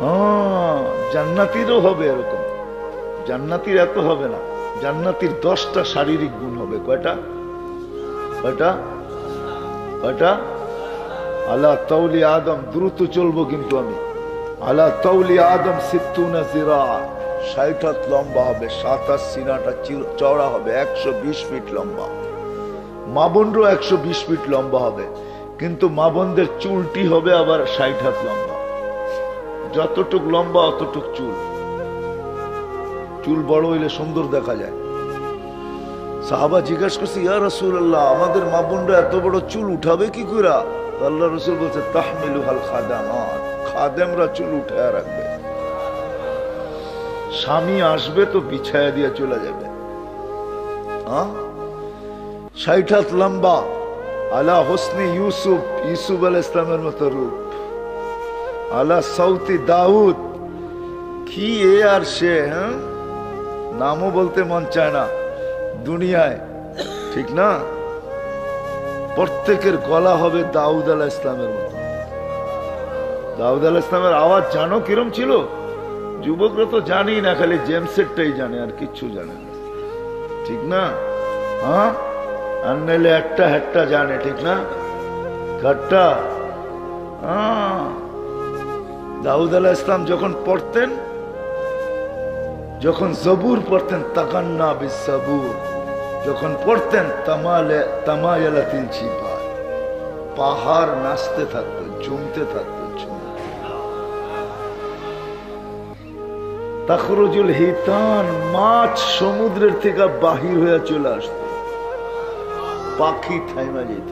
হ্যাঁ, জান্নাতিরও হবে এরকম। জান্নাতির এত হবে না, জান্নাতির 10টা শারীরিক গুণ হবে। কয়টা? কয়টা? কয়টা? আলা তাওলি আদম, দ্রুত চলবো কিন্তু আমি। আলা তাওলি আদম 60 জিরা, 60 হাত লম্বা হবে, 7 হাত সিনাটা চওড়া হবে, 120 ফিট লম্বা। মা বোনরও 120 ফিট লম্বা হবে, কিন্তু মা বোনদের চুলটি হবে আবার 60 হাত লম্বা। যতটুক লম্বা অতটুক চুল। চুল বড় হইলে সুন্দর দেখা যায়। সাহাবা জিজ্ঞাসা করছে, ইয়া রাসূলুল্লাহ, আমাদের মা বোনরা এত বড় চুল উঠাবে কি করে? আল্লাহ রাসূল বলছে, তাহমিলুহাল খাদামাত, খাদেমরা চুল উঠায় রাখবে। স্বামী আসবে তো বিছায়া দিয়ে চলে যাবে। 60 হাত লম্বা, আলা হোসনে ইউসুফ, ইউসুফ আলাইহিস সালামের মতো রূপ, আলা সৌতি দাউদ, কি এ আর সে, হ্যাঁ, নামও বলতে মন চায় না দুনিয়ায়, ঠিক না? প্রত্যেকের গলা হবে দাউদ আলাইহিস সালামের মতো। দাউদ আলাইহিস সালামের আওয়াজ জানো কিরম ছিল? যুবকরা তো জানি না, খালি জেমসেটটাই জানে, আর কিচ্ছু জানে না, ঠিক না? হ্যাঁ, আর নাইলে একটা হেটটা জানে, ঠিক না? ঘাটটা। দাউদ আলাইহিস সালাম যখন পড়তেন, যখন জবুর পড়তেন, তাকান্না বিসসাবুর, যখন পড়তেন তামায়ালাতিল জিবাল, পাহাড় নাচতে থাকতো, ঝুমতে থাকতো। তাখরুজুল হিতান, মাছ সমুদ্রের থেকে বাহির হয়ে চলে আসতো, পাখি থাইমা যেত,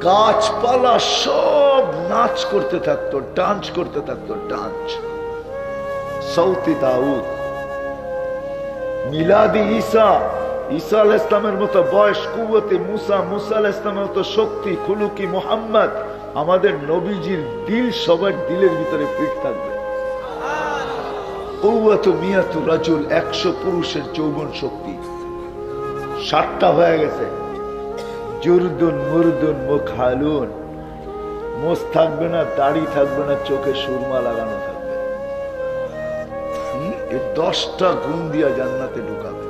গাছপালা সব নাচ করতে থাকতো, ডান্স করতে থাকতো, ডান্স। সৌতি দাউদ। মিলাদি ঈসা, ঈসা আলাইহিস সালামের মতো বয়স, কুওয়াতে মুসা, মুসা আলাইহিস সালামের মতো শক্তি, খুলুকি মুহাম্মদ। আমাদের নবীজির দিল সবার দিলের ভিতরে ফিট থাকবে। কুওয়াতু মিয়াতু রাজুল, 100 পুরুষের যৌবন শক্তি। 60টা হয়ে গেছে। জুরদুন মুরদুন মুখালুন, মোষ থাকবে না, দাড়ি থাকবে না, চোখে সুরমা লাগানো থাকবে। এই 10টা গুণ দিয়া জান্নাতে ঢুকাবে।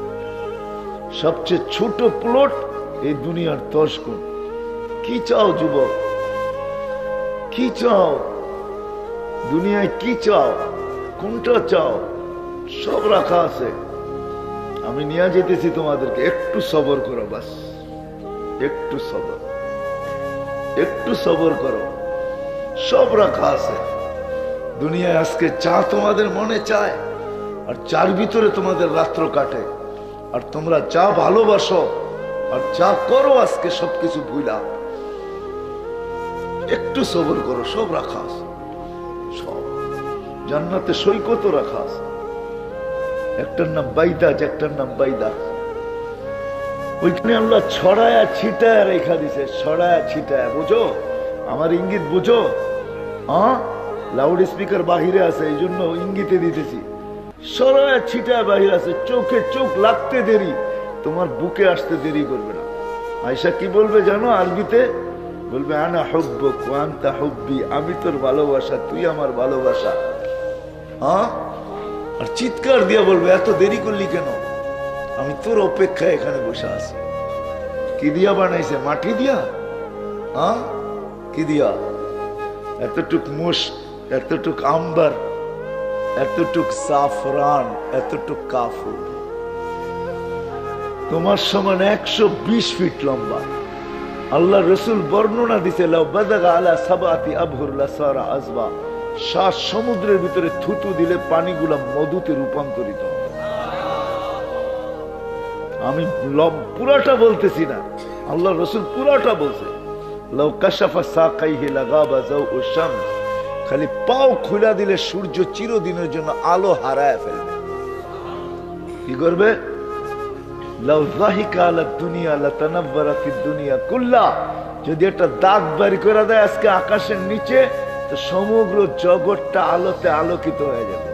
সবচেয়ে ছোট প্লট এই দুনিয়ার 10 গুণ। কি চাও যুবক? কি চাও দুনিয়ায়? কি চাও? কোনটা চাও? সব রাখা আছে। আমি নিয়ে যেতেছি তোমাদেরকে, একটু সবর করো, বাস একটু সবর, একটু সবর করো, সব রাখা আছে দুনিয়ায়। আজকে চা তোমাদের মনে চায়, আর চার ভিতরে তোমাদের রাত্র কাটে, আর তোমরা চা ভালোবাসো আর চা করো আজকে সবকিছু ভুলা। একটু সবর করো, সব রাখা আছে, সব জান্নাতে সৈকতও রাখা আছে। একটার নাম বাইদাজ, একটার নাম বাইদাজ। ওইখানে আল্লাহ ছড়ায়া ছিটায়া রেখা দিছে, ছড়ায়া ছিটায়া। বুঝো আমার ইঙ্গিত? বুঝো? লাউড স্পিকার বাহিরে আছে, এই জন্য ইঙ্গিতে দিতেছি। ছড়ায়া ছিটায়া বাহির আছে, চোখে চোখ লাগতে দেরি, তোমার বুকে আসতে দেরি করবে না। আয়েশা কি বলবে জানো আরবিতে? বলবে আনা হুব্বুক ওয়া আনতা হুব্বি, আমি তোর ভালোবাসা, তুই আমার ভালোবাসা। আর চিৎকার দিয়া বলবে এত দেরি করলি কেন? আমি তোর অপেক্ষায় এখানে বসে আছি। কি দিয়া বানাইছে? মাটি দিয়া? কি দিয়া? এতটুক মুশক, এতটুক আম্বার, এতটুক সাফরান, এতটুক কাফুর। তোমার সমান 120 ফিট লম্বা। আল্লাহ রসুল বর্ণনা দিছে, লাউ বাদাগা আলা সাবাতি আবহুর লাসারা আযবা, 7 সমুদ্রের ভিতরে থুতু দিলে পানিগুলা মধুতে রূপান্তরিত হবে। আমি পুরাটা বলতেছি না, আল্লাহ রসুল পুরাটা বলছে। লাউ কাশাফা সাকাইহি লাগাবা যাউ শামস, খালি পাও খুলা দিলে সূর্য চিরদিনের জন্য আলো হারায় ফেলবে। কি করবে? লাউ যাহিকা আলা দুনিয়া লাতানাওয়ারাতিদ দুনিয়া কুল্লা, যদি একটা দাগ বাড়ি করে দেয় আজকে আকাশের নিচে, তো সমগ্র জগৎটা আলোতে আলোকিত হয়ে যাবে।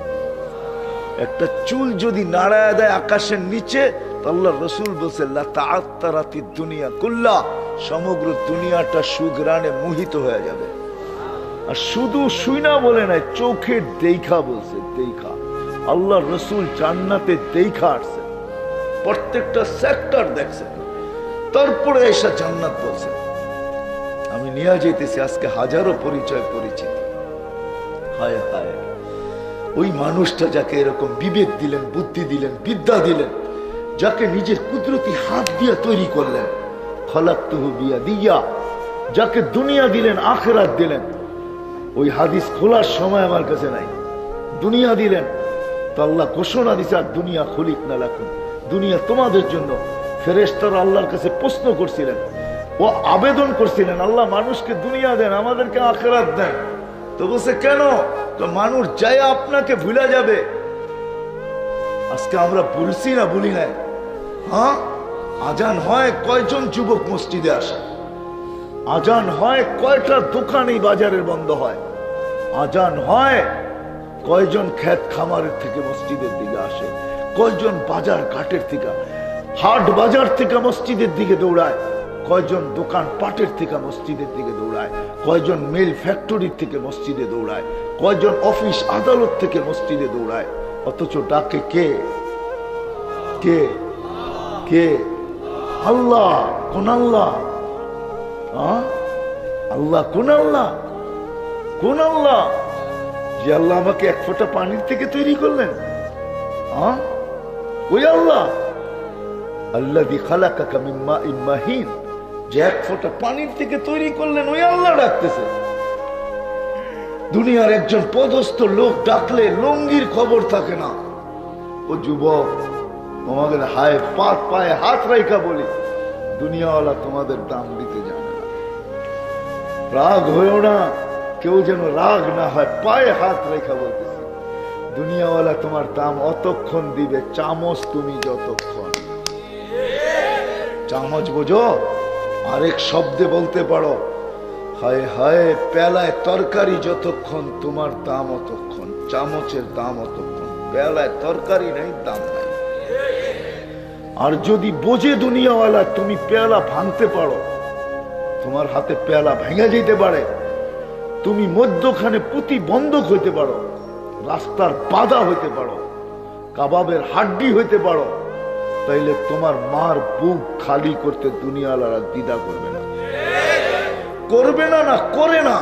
একটা চুল যদি নাড়ায় দেয় আকাশের নিচে, আল্লাহ রসুল বলছে লাতাআত্তারাতিদ দুনিয়া কুল্লা, সমগ্র দুনিয়াটা সুঘ্রাণে মোহিত হয়ে যাবে। আর শুধু শুইনা বলে নাই, চোখে দেখা বলছে, দেখা। আল্লাহ রসুল জান্নাতে দেখা আসছে, প্রত্যেকটা সেক্টর দেখছে, তারপরে এসে জান্নাত বলছে। আমি নিয়ে যেতেছি আজকে হাজারো পরিচয় পরিচিতি। হায় হায়, ওই মানুষটা যাকে এরকম বিবেক দিলেন, বুদ্ধি দিলেন, বিদ্যা দিলেন, যাকে নিজের কুদরতি হাত দিয়ে তৈরি করলেন, খলাকতুহু বিয়াদিয়া, যাকে দুনিয়া দিলেন, আখিরাত দিলেন। ওই হাদিস খোলার সময় আমার কাছে নাই। দুনিয়া দিলেন তো আল্লাহ ঘোষণা দিছে, আর দুনিয়া খুলিক না লাকুম, দুনিয়া তোমাদের জন্য। ফেরেশতারা আল্লাহর কাছে প্রশ্ন করছিলেন, ও আবেদন করছিলেন, আল্লাহ মানুষকে দুনিয়া দেন, আমাদেরকে আখিরাত দেন। তো বলছে কেন? তো মানুষ যায় আপনাকে ভুলে যাবে। আজকে আমরা বলছি না, বলি নাই? হ্যাঁ, আজান হয় কয়জন যুবক মসজিদে আসে? আজান হয় কয়টা দোকান এই বাজারের বন্ধ হয়? আজান হয় কয়জন ক্ষেত খামারের থেকে মসজিদের দিকে আসে? কয়জন বাজার ঘাটের থেকে, হাট বাজার থেকে মসজিদের দিকে দৌড়ায়? কয়জন দোকান পাটের থেকে মসজিদের দিকে দৌড়ায়? কয়জন মিল ফ্যাক্টরির থেকে মসজিদে দৌড়ায়? কয়জন অফিস আদালত থেকে মসজিদে দৌড়ায়? অথচ ডাকে কে? কে? কে? আল্লাহ। কোন আল্লাহ? আল্লাহ কোন আল্লাহ? কোন আল্লাহ? যে আল্লাহ আমাকে এক ফোঁটা পানির থেকে তৈরি করলেন, ওই আল্লাহ। আল্লাযী খালাকাকা মিন মাইন মাহিন, যে এক ফোঁটা পানির থেকে তৈরি করলেন, ওই আল্লাহ ডাকতেছে। দুনিয়ার একজন পদস্থ লোক ডাকলে লঙ্গির খবর থাকে না। ও যুবক, তোমাদের হায় পাত পায়ে হাত রাইখা বলি, দুনিয়াওয়ালা তোমাদের দাম দিতে জানে না। রাগ হয়েও না, কেউ যেন রাগ না হয়, পায়ে হাত রেখা বলতেছি, দুনিয়াওয়ালা তোমার দাম অতক্ষণ দিবে চামচ তুমি যতক্ষণ। চামচ বোঝো? আরেক শব্দে বলতে পারো, হায় হায় পেলায় তরকারি যতক্ষণ তোমার দাম অতক্ষণ, চামচের দাম অতক্ষণ। পেলায় তরকারি নাই, দাম নাই। আর যদি বোঝে দুনিয়াওয়ালা তুমি পেয়ালা ভাঙতে পারো, তোমার হাতে পেয়ালা ভেঙে যেতে পারে, তুমি মধ্যখানে প্রতিবন্ধক হইতে পারো, রাস্তার বাধা হইতে পারো, কাবাবের হাড্ডি হইতে পারো, তাইলে তোমার মার বুক খালি করতে দুনিয়াওয়ালারা দ্বিধা করবে না। করবে না? না করে না।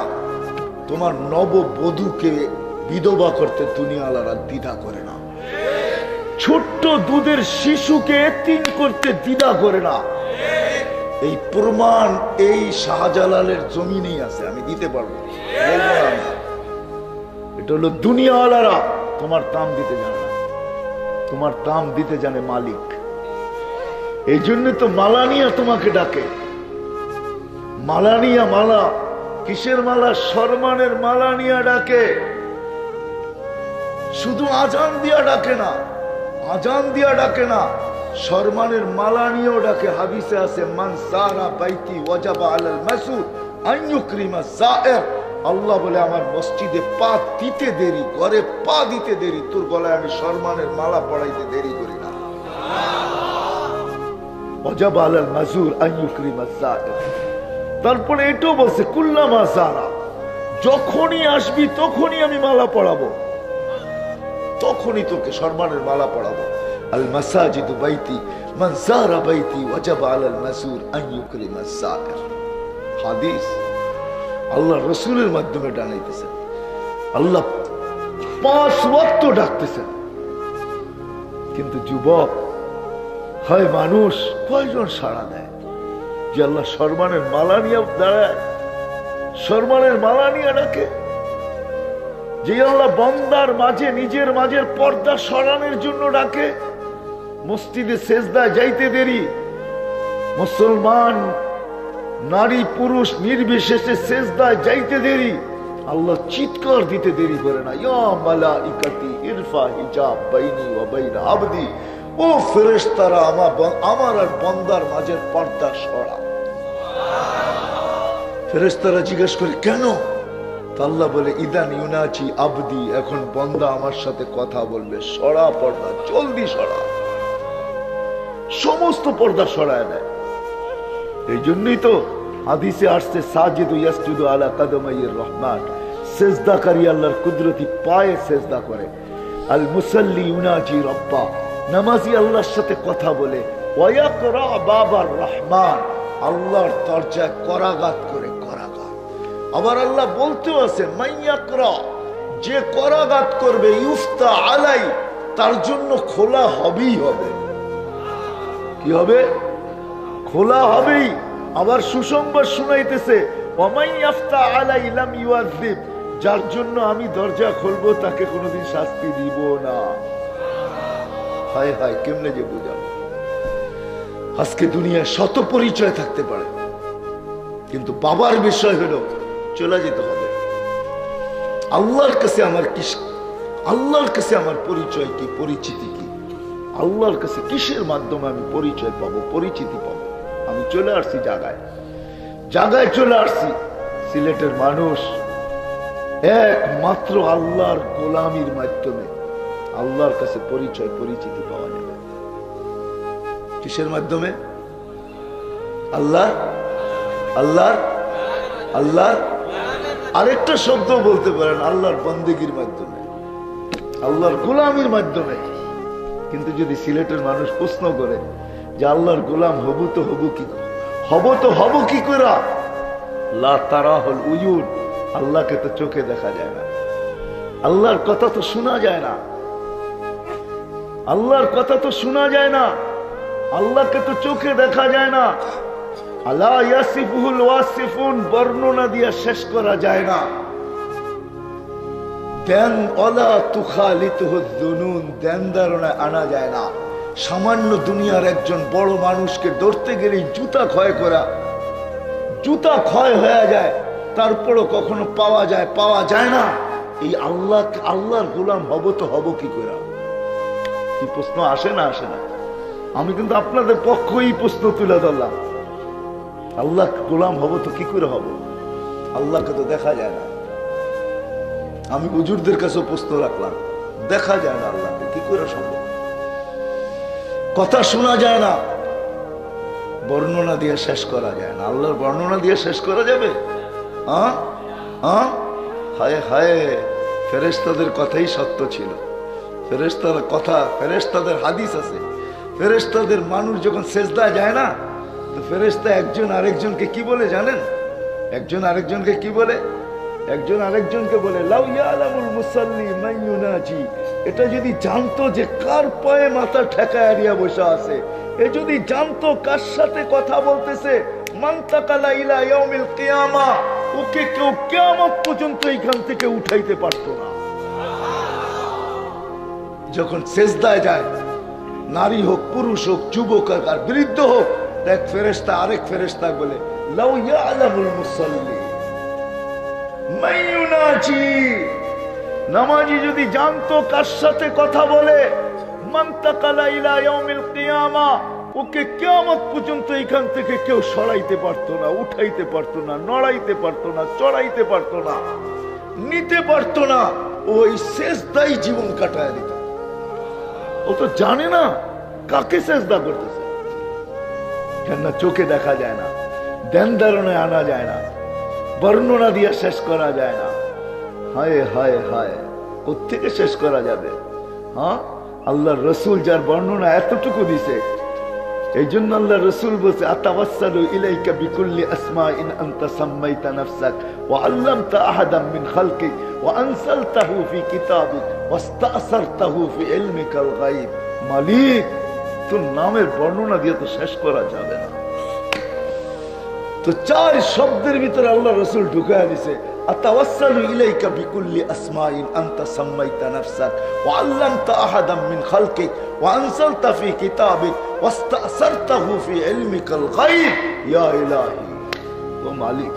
তোমার নববধূকে বিধবা করতে দুনিয়াওয়ালারা দ্বিধা করে না। ছোট্ট দুধের শিশুকে এতিম করতে দ্বিধা করে না। এই প্রমাণ এই শাহজালালের জমিনেই আছে, আমি দিতে পারবো। এটা হলো দুনিয়াওয়ালারা তোমার দাম দিতে জানে না, তোমার দাম দিতে জানে মালিক। এই জন্য তো মালা নিয়ে তোমাকে ডাকে। মালা নিয়া, মালা কিসের মালা? সম্মানের মালা নিয়ে ডাকে। শুধু আজান দিয়া ডাকে না, আজান দিয়া ডাকে না, সম্মানের মালা নিয়েও ডাকে। হাদিসে আছে, মান সারা বাইতি ওয়াজাবা আলাল মাসউদ আন ইউকরিমা যায়ের। আল্লাহ বলে, আমার মসজিদে পা দিতে দেরি, ঘরে পা দিতে দেরি, তোর গলায় আমি সম্মানের মালা পড়াইতে দেরি করি না। ওয়াজাবা আলাল মাসউদ আন ইউকরিমা যায়ের। তারপরে এটাও বলছে, কুল্লামা যারা, যখনই আসবি তখনই আমি মালা পড়াবো, তখনই তোকে সম্মানের মালা পড়াবো। আল মাসাজিদু বাইতি মান যারা বাইতি ওয়াজাবা আলাল মাসউদ আন ইউকরিমা যায়ের। হাদিস আল্লাহ রাসূলের মাধ্যমে ডানাইতেছেন। আল্লাহ 5 ওয়াক্ত ডাকতেছেন। কিন্তু যুবক হয় মানুষ কয়জন সাড়া দেয়? যে আল্লাহ সম্মানের মালা নিয়ে দাঁড়ায়, সম্মানের মালা নিয়ে ডাকে। যে আল্লাহ বান্দার মাঝে, নিজের মাঝের পর্দা সরানোর জন্য ডাকে। মসজিদে সেজদায় যাইতে দেরি, মুসলমান নারী পুরুষ নির্বিশেষে সেজদায় যাইতে দেরি, আল্লাহ চিৎকার দিতে দেরি করে না, ইয়া মালাইকাতি ইরফা হিজাব বাইনি ওয়া বাইনা আবদি। ও ফেরেশতারা, আমার আর বান্দার মাঝের পর্দা সরা। ফেরেশতারা জিজ্ঞেস করে, কেন? আল্লাহ বলে, ইদান ইউনাজি আবদি, এখন বান্দা আমার সাথে কথা বলবে, সরা পর্দা, জলদি সরা। সমস্ত পর্দা সরায় দেয়। এই জন্যই তো হাদিসে আসছে, সাজিদু ইয়াসজুদু আলা কাদামাইর রহমান, সেজদাকারী আল্লাহর কুদরতি পায়ে সেজদা করে। আল মুসাল্লি ইউনাজি রব্বা, নামাজি আল্লাহর সাথে কথা বলে। ওয়ায়াকরা বাবার রহমান, আল্লাহর দরজায় করাঘাত করে, করাঘাত। আবার আল্লাহ বলতেও আছেন মাইয়াকরা, যে করাঘাত করবে ইউফতা আলাই, তার জন্য খোলা হবেই হবে। কি হবে? খোলা হবেই। আবার সুসংবাদ শুনাইতেছে ওয়ামাইয়াফতা আলাই লাম ইউআযিব, যার জন্য আমি দরজা খুলবো তাকে কোনোদিন শাস্তি দিব না। হায় হায়, কেমনে যে বুঝাবো। আজকে দুনিয়ায় শত পরিচয় থাকতে পারে, কিন্তু বাবার বিষয় হলো চলে যেতে হবে। আল্লাহর কাছে আমার কি, আল্লাহর কাছে আমার পরিচয় কি, পরিচিতি কি, আল্লাহর কাছে কিসের মাধ্যমে আমি পরিচয় পাবো, পরিচিতি পাবো। আমি চলে আসছি জায়গায়, জায়গায় চলে আসছি। সিলেটের মানুষ একমাত্র আল্লাহর গোলামির মাধ্যমে আল্লাহর কাছে পরিচয়, পরিচিতি পাওয়া যাবে। কিসের মাধ্যমে? আল্লাহ, আল্লাহ, আল্লাহ। আরেকটা শব্দ বলতে পারেন, আল্লাহর বন্দেগীর মাধ্যমে, আল্লাহর গোলামির মাধ্যমে। কিন্তু যদি সিলেটের মানুষ প্রশ্ন করে যে আল্লাহর গোলাম হবু তো হবু কি, হব তো হব কি করে? লা তারাহুল উয়ুন, আল্লাহকে তো চোখে দেখা যায় না, আল্লাহর কথা তো শোনা যায় না, আল্লাহর কথা তো শোনা যায় না, আল্লাহকে তো চোখে দেখা যায় না। আলা ইয়াসিফুল ওয়াসিফুন, বর্ণনা দিয়ে শেষ করা যায় না। দেন ওয়ালা তুখালিতুহু যুনুন, দেন ধারণায় আনা যায় না। সামান্য দুনিয়ার একজন বড় মানুষকে ধরতে গেলেই জুতা ক্ষয় করা, জুতা ক্ষয় হয়ে যায়, তারপরও কখনো পাওয়া যায়, পাওয়া যায় না। এই আল্লাহ, আল্লাহর গোলাম হব তো হব কি করে? কি প্রশ্ন আসে না? আসে না? আমি কিন্তু আপনাদের পক্ষই প্রশ্ন তুলে ধরলাম। আল্লাহ গোলাম হব তো কি করে হব? আল্লাহকে তো দেখা যায় না। আমি হুজুরদের কাছেও প্রশ্ন রাখলাম, দেখা যায় না আল্লাহকে, কি করে সম্ভব? কথা শোনা যায় না, বর্ণনা দিয়ে শেষ করা যায় না। আল্লাহর বর্ণনা দিয়ে শেষ করা যাবে? হায় হায়, ফেরেশতাদের কথাই সত্য ছিল। ফেরেশতার কথা, ফেরেশতাদের হাদিস আছে। ফেরেশতাদের মানুষ যখন সেজদা যায় না, তো ফেরেশতা একজন আরেকজনকে কি বলে জানেন? একজন আরেকজনকে কি বলে? একজন আরেকজনকে বলে লাউ ইয়ালামুল মুসাল্লি মান ইউনাজি। এটা যদি জানতো যে কার পায়ে মাথা ঠেকায় আরিয়া বসে আছে, এ যদি জানতো কার সাথে কথা বলতেছে, মান তাকালা ইলা ইয়াউমিল কিয়ামা, ওকে কেউ কিয়ামত পর্যন্ত এখান থেকে উঠাইতে পারতো না। যখন সেজদায় যায়, নারী হোক, পুরুষ হোক, যুবক হোক আর বৃদ্ধ হোক, এক ফেরেশতা আরেক ফেরেশতা বলে লাউ ইয়ালামুল মুসাল্লি মান ইউনাজি, নামাজি যদি জানতো কার সাথে কথা বলে, মান তাকালা ইলা ইয়াউমিল কিয়ামা, ওকে কিয়ামত পর্যন্ত এখান থেকে কেউ সরাইতে পারতো না, উঠাইতে পারতো না, নড়াইতে পারতো না, চড়াইতে পারতো না, নিতে পারতো না। ওই সেজদাই জীবন কাটায় দিত। ও তো জানে না কাকে সেজদা করতেছে। কেননা চোখে দেখা যায় না, ধ্যান ধারণায় আনা যায় না, বর্ণনা দিয়ে শেষ করা যায় না। হায় হায় হায়, কোত্থেকে শেষ করা যাবে? হ্যাঁ, আল্লাহর রসুল যার বর্ণনা এতটুকু দিছে, এই জন্য আল্লাহ রসুল বলছে আতাওয়াসসালু ইলাইকা বিকুল্লি আসমাইন আনতা সাম্মাইতা নাফসাক ওয়া আল্লামতা আহাদাম মিন খালকিক ওয়া আনসালতাহু ফি কিতাবিক ওয়াস্তাসারতাহু ফি ইলমিকাল গায়ব। মালিক, তোর নামের বর্ণনা দিয়ে তো শেষ করা যাবে না। তো চার শব্দের ভিতরে আল্লাহ রসুল ঢুকায়া দিছে আতাওয়াসসালু ইলাইকা বিকুল্লি আসমাইন আনতা সাম্মাইতা নাফসাক ওয়া আল্লামতা আহাদাম মিন খালকিক ওয়া আনসালতা ফি কিতাবিক ওয়াস্তাসারতাহু ফি ইলমিকাল গায়ব। ইয়া ইলাহি, ও মালিক,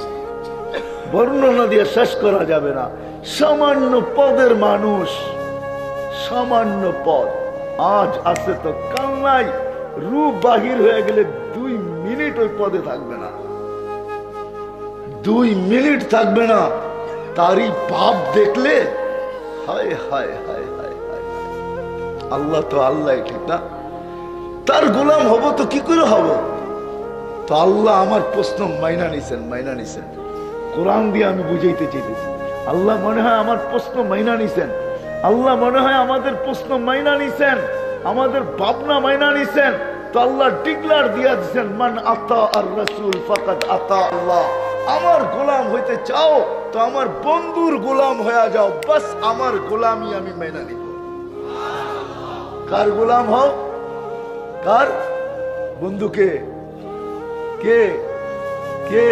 বর্ণনা দিয়ে শেষ করা যাবে না। সামান্য পদের মানুষ, সামান্য পদ, আজ আছে তো কাল নাই। রূপ বাহির হয়ে গেলে 2 মিনিট ওই পদে থাকবে না, 2 মিনিট থাকবে না। তারই ভাব দেখলে হায় হায় হায় হায় হায়। আল্লাহ তো আল্লাহ, ঠিক না? তার গোলাম হব তো কি করে হব? তো আল্লাহ আমার প্রশ্ন মাইনা নিছেন, মাইনা নিছেন। কোরআন দিয়ে আমি বুঝাইতে চাইতেছি, আল্লাহ মনে হয় আমার প্রশ্ন মাইনা নিছেন, আল্লাহ মনে হয় আমাদের প্রশ্ন মাইনা নিছেন, আমাদের ভাবনা মাইনা নিছেন। তো আল্লাহ ডিক্লার দিয়া দিচ্ছেন, মান আতা আর রাসূল ফাকাদ আতা আল্লাহ। আমার গোলাম হইতে চাও তো আমার বন্ধুর গোলাম হয়ে যাও, বাস আমার গোলামি আমি মাইনা নিব। কার গোলাম হও? কার? বন্ধুকে কে? কে?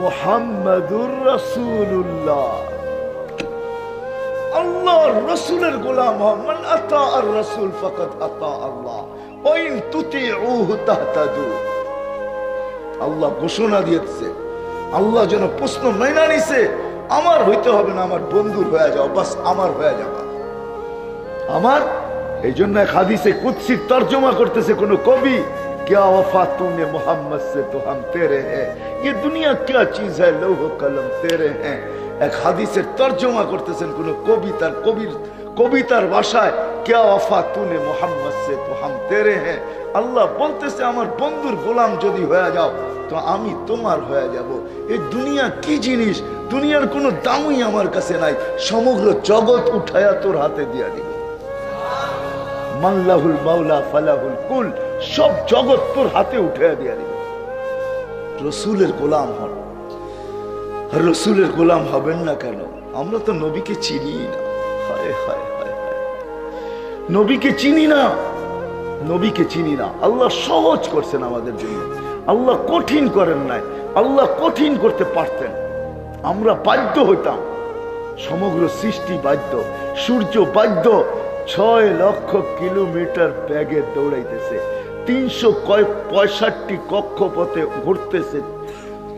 মুহাম্মাদুর রাসূলুল্লাহ, আল্লাহর রাসূলের গোলাম হও। মান আতা আর রাসূল ফাকাদ আতা আল্লাহ ওয়া ইন তুতিউহু তাহতাদু। আল্লাহ ঘোষণা দিয়েছে, আল্লাহ যেন প্রশ্ন মাইনা নিছে, আমার হইতে হবে না, আমার বন্ধুর হয়ে যাও, বাস আমার হয়ে যাবা আমার। এই জন্য এক হাদিসে কুদসি তর্জমা করতেছে কোন কবি, क्या वफा तूने मोहम्मद से तो हम तेरे हैं, ये दुनिया क्या चीज है लौह कलम तेरे हैं। এক হাদিসের তর্জমা করতেছেন কোন কবিতার কবিতার ভাষায়, क्या वफा तूने मोहम्मद से तो हम तेरे हैं। আল্লাহ বলতেছে আমার বন্ধুর গোলাম যদি হয়ে যাও তো আমি তোমার হয়ে যাব। এই দুনিয়া কি জিনিস, দুনিয়ার কোনো দামই আমার কাছে নাই, সমগ্র জগৎ উঠায়া তোর হাতে দিয়া দিব। মাল্লাহুল মাওলা ফালাহুল কুল, সব জগৎ তোর হাতে উঠে দিয়া দিবে। রসুলের গোলাম হন। রসুলের গোলাম হবেন না কেন? আমরা তো নবীকে চিনি না। হায় হায় হায় হায়, নবীকে চিনি না, নবীকে চিনি না। আল্লাহ সহজ করছেন আমাদের জন্য, আল্লাহ কঠিন করেন নাই। আল্লাহ কঠিন করতে পারতেন, আমরা বাধ্য হইতাম। সমগ্র সৃষ্টি বাধ্য, সূর্য বাধ্য 6 লক্ষ কিলোমিটার বেগে দৌড়াইতেছে, 365 কক্ষপথে ঘুরতেছে,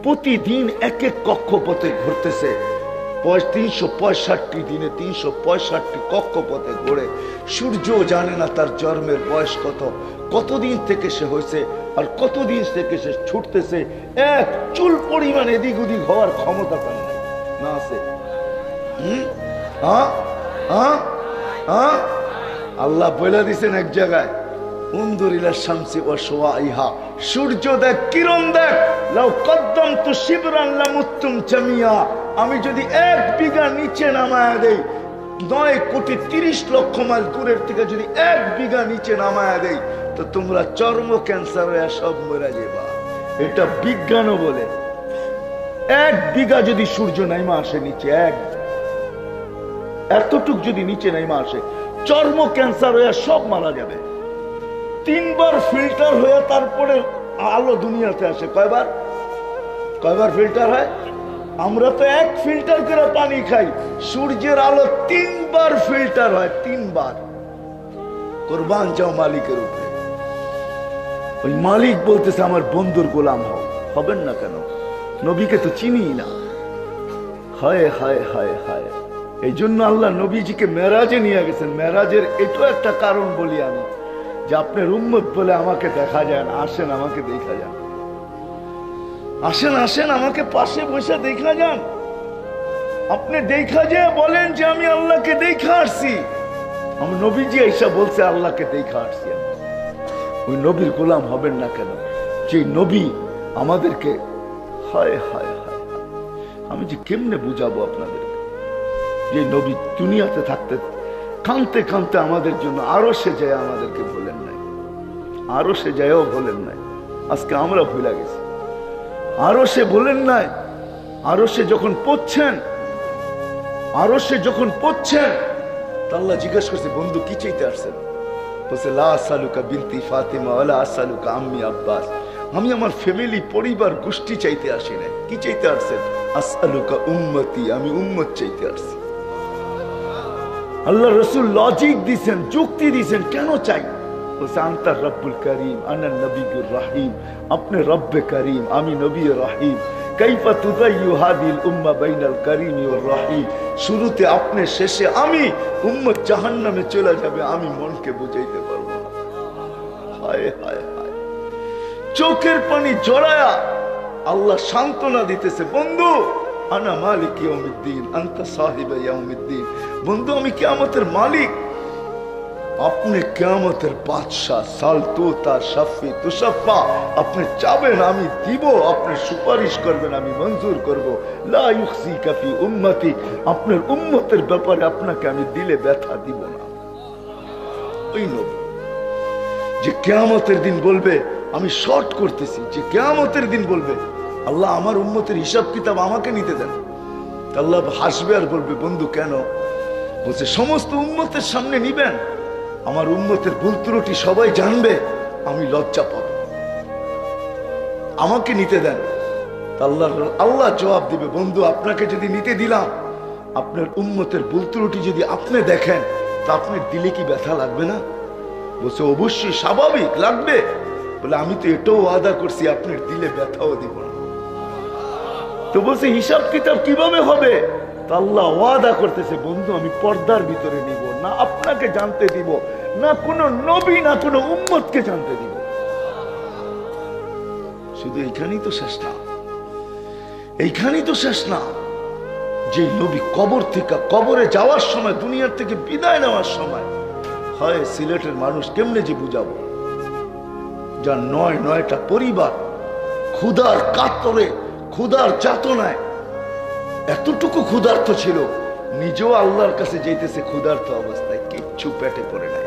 প্রতিদিন এক এক কক্ষপথে ঘুরতেছে। 365 দিনে 365 কক্ষপথে ঘুরে। সূর্য জানে না তার জন্মের বয়স কত, কতদিন থেকে সে হয়েছে আর কতদিন থেকে সে ছুটতেছে। এক চুল পরিমাণ এদিক ওদিক হওয়ার ক্ষমতা তার নাই, না আছে? আল্লাহ বলে দিছেন এক জায়গায়, উনদুরিলা শামসি ওয়া শুআইহা, সূর্য দেখ, কিরণ দেখ, লাউ কদ্দামতু শিবরান লামুত্তুম জামিয়া, আমি যদি 1 বিঘা নিচে নামায়া দেই, 9,30,00,000 মাইল দূরের থেকে যদি 1 বিঘা নিচে নামায়া দেই, তো তোমরা চর্ম ক্যান্সার হয়ে সব মরে যাবা। এটা বিজ্ঞানও বলে। 1 বিঘা যদি সূর্য নাইমা আসে নিচে, এতটুক যদি নিচে নাইমা আসে, চর্ম ক্যান্সার হয়ে সব মারা যাবে। 3 বার ফিল্টার হয়ে তারপরে আলো দুনিয়াতে আসে। কয়বার ফিল্টার হয়? আমরা তো 1 ফিল্টার করে পানি খাই, সূর্যের আলো 3 বার ফিল্টার হয়, 3 বার। কুরবান যাও মালিকের উপরে। ওই মালিক বলতেছে আমার বন্ধুর গোলাম হও। হবেন না কেন? নবীকে তো চিনি না। হায় হায় হায় হায়, এই জন্য আল্লাহ নবীজিকে মেরাজে নিয়ে গেছেন। মেরাজের এটাও একটা কারণ বলি আমি, যে আপনার উম্মত বলে আমাকে দেখা যায় না, আসেন আমাকে দেখা যান, আসেন আসেন আমাকে পাশে বসে দেখা যান। আপনি দেখা যায় বলেন যে আমি আল্লাহকে দেখা আসছি। আমার নবীজি এইসব বলছে আল্লাহকে দেখা আসছি। ওই নবীর গোলাম হবেন না কেন? যে নবী আমাদেরকে, হায় হায় হায়, আমি যে কেমনে বুঝাবো আপনাদেরকে, যে নবী দুনিয়াতে থাকতে কাঁদতে কাঁদতে আমাদের জন্য আরো সে যায় আমাদেরকে ভুলেন নাই, আরো সে যায়ও ভুলেন নাই। আজকে আমরা ভুলে গেছি। আরো সে বলেন নাই, আরো সে যখন পড়ছেন, আরো সে যখন পড়ছেন, আল্লাহ জিজ্ঞেস করছে বন্ধু কি চাইতে আসছেন? বলছে লা আসআলুকা বিনতি ফাতিমা ওয়ালা আসআলুকা আম্মি আব্বাস, আমি আমার ফ্যামিলি পরিবার গোষ্ঠী চাইতে আসি না। কি চাইতে আসছেন? আসআলুকা উম্মতি, আমি উম্মত চাইতে আসছি। আল্লাহ রাসূল লজিক দিছেন, যুক্তি দিছেন কেন চাই। বলছে আনতা রব্বুল করিম আনা নবিয়ুর রহিম, আপনি রব্বে করিম আমি নবী রহিম। কাইফা তুযায়্যু হাদিল উম্মাহ বাইনাল করিম ওয়ার রহিম, শুরুতে আপনি শেষে আমি, উম্মত জাহান্নামে চলে যাবে, আমি মনকে বুঝাইতে পারবো না। হায় হায় হায়, চোখের পানি জড়ায়া আল্লাহ সান্ত্বনা দিতেছে, বন্ধু আনা মালিক ইয়াউমিদ্দিন আনতা সাহিবে ইয়াউমিদ্দিন, বন্ধু আমি কিয়ামতের মালিক, আপনি কিয়ামতের বাদশা, সালতুতা শাফি তুশাফা, আপনি চাবেন আমি দিব, আপনি সুপারিশ করবেন আমি মঞ্জুর করব। লা ইউখসিকা ফি উম্মতি, আপনার উম্মতের ব্যাপারে আপনাকে আমি দিলে ব্যথা দিব না। ওই নবী যে কিয়ামতের দিন বলবে আমি শর্ট করতেছি, যে কিয়ামতের দিন বলবে আল্লাহ আমার উম্মতের হিসাব কিতাব আমাকে নিতে দেন, আল্লাহ হাসবে আর বলবে বন্ধু কেন? বলছে সমস্ত উম্মতের সামনে নিবেন, আমার উম্মতের ভুল ত্রুটি সবাই জানবে, আমি লজ্জা পাবো, আমাকে নিতে দেন। আল্লাহ জবাব দিবে বন্ধু আপনাকে যদি নিতে দিলাম, আপনার উম্মতের ভুল ত্রুটি যদি আপনি দেখেন তা আপনার দিলে কি ব্যথা লাগবে না? বলছে অবশ্যই স্বাভাবিক লাগবে। বলে আমি তো এটাও ওয়াদা করছি আপনার দিলে ব্যথাও দিব না। তো বলছে হিসাব কিতাব কিভাবে হবে? আল্লাহ ওয়াদা করতেছে বন্ধু আমি পর্দার ভিতরে নিব না, আপনাকে জানতে দিব না, কোন নবী না কোন উম্মতকে জানতে দিব। শুধু এইখানেই তো শেষ না, এইখানেই তো শেষ না। যে নবী কবর থেকে কবরে যাওয়ার সময়, দুনিয়ার থেকে বিদায় নেওয়ার সময়, হয় সিলেটের মানুষ কেমনে যে বুঝাবো, যার ৯টা পরিবার ক্ষুধার কাতরে, ক্ষুধার যাতনায় এতটুকু ক্ষুধার্ত ছিল, নিজেও আল্লাহর কাছে যেতেছে ক্ষুধার্ত অবস্থায়, কিচ্ছু পেটে পড়ে নাই,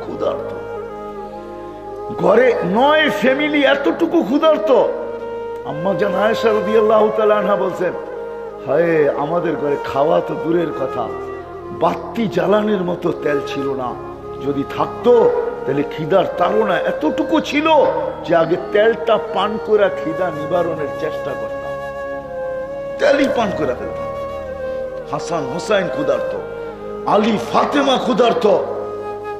ক্ষুধার্ত। ঘরে ৯ ফ্যামিলি এতটুকু ক্ষুধার্ত। আম্মা জান আয়েশা রাদিয়াল্লাহু তাআলা আনহা বলছেন, হায় আমাদের ঘরে খাওয়া তো দূরের কথা, বাতি জ্বালানোর মতো তেল ছিল না, যদি থাকতো তাহলে খিদার তাড়না এতটুকু ছিল যে আগে তেলটা পান করে খিদা নিবারণের চেষ্টা করতাম, তেলই পান করে ফেলতাম। হাসান হোসাইন ক্ষুধার্ত, আলী ফাতেমা ক্ষুধার্ত,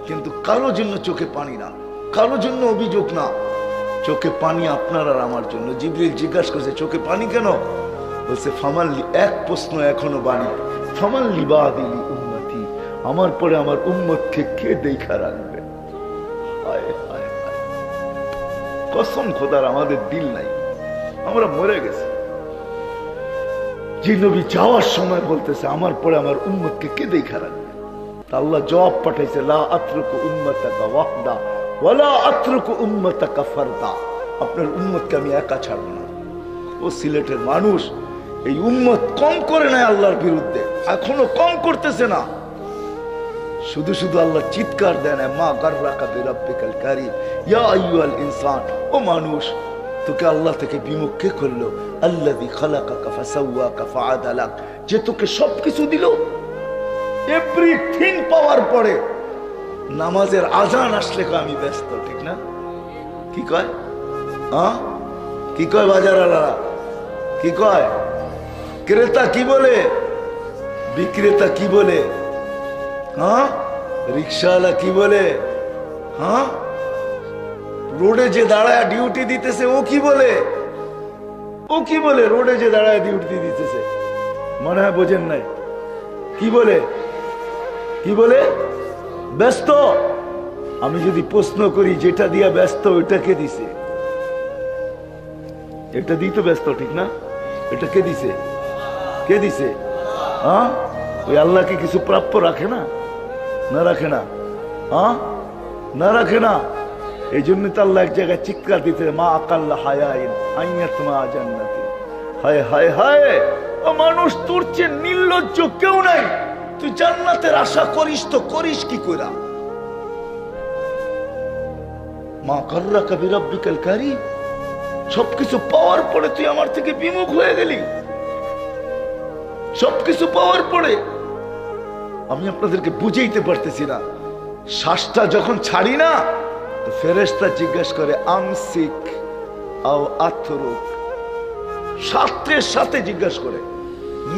কিন্তু কারো জন্য চোখে পানি না, কারো জন্য অভিযোগ না, চোখে পানি আপনার আর আমার জন্য। জিবরিল জিজ্ঞাসা করছে চোখে পানি কেন? বলছে ফামাল্লি, এক প্রশ্ন এখনো বাণী, ফামাল্লি বাদিলি উম্মতি, আমার পরে আমার উম্মতকে কে দেখা রাখবে? কসম খোদার আমাদের দিল নাই, আমরা মরে গেছি। যে নবী যাওয়ার সময় বলতেছে আমার পরে আমার উম্মতকে কে দেখা রাখবে, আল্লাহ জবাব পাঠাইছে লা আতরুকু উম্মতাকা ওয়াহদা ওয়ালা আতরুকু উম্মতাকা ফারদা, আপনার উম্মতকে আমি একা ছাড়ব না। ও সিলেটের মানুষ এই উম্মত কম করে নাই আল্লাহর বিরুদ্ধে, এখনো কম করতেছে না, শুধু শুধু আল্লাহ চিৎকার দেন মা গাররাকা বিরাব্বিকাল কারীম ইয়া আইয়ুহাল ইনসান, ও মানুষ তোকে আল্লাহ থেকে বিমুখ কে করলো? আল্লাযী খালাকাকা ফাসাওয়াকা ফাআদালাক, যে তোকে সবকিছু দিল, এভরিথিং পাওয়ার পরে নামাজের আজান আসলে আমি ব্যস্ত, ঠিক না? কি কয়? কি কয় বাজার আলারা? কি কয়? ক্রেতা কি বলে, বিক্রেতা কি বলে, রিক্সাওয়ালা কি বলে, রোডে যে দাঁড়ায় ডিউটি দিতেছে ও কি বলে, ও কি বলে? রোডে যে দাঁড়ায় ডিউটি দিতেছে, মনে হয় বোঝেন নাই, কি বলে? কি বলে? ব্যস্ত। আমি যদি প্রশ্ন করি যেটা দিয়া ব্যস্ত ওইটা কে দিছে? এটা দিই তো ব্যস্ত, ঠিক না? এটা কে দিছে? কে দিছে? ওই আল্লাহকে কিছু প্রাপ্য রাখে না? না রাখে না? না রাখে না। এই জন্য তো আল্লাহ এক জায়গায় চিৎকার দিতে, মা আকাল্লা হায়াইন আইয়াত মা জান্নাতি, হায় হায় হায়, ও মানুষ তোর চেয়ে নির্লজ্জ কেউ নাই, তুই জান্নাতের আশা করিস তো করিস কি কইরা? মা গাররাকা বিরাব্বিকাল কারীম, সবকিছু পাওয়ার পরে তুই আমার থেকে বিমুখ হয়ে গেলি, সবকিছু পাওয়ার পরে। আমি আপনাদেরকে বুঝাইতে পারতেছি না, শ্বাসটা যখন ছাড়ি না তো ফেরেশতা জিজ্ঞাসা করে আমসিক আও আতরুক, শাস্ত্রের সাথে জিজ্ঞাসা করে,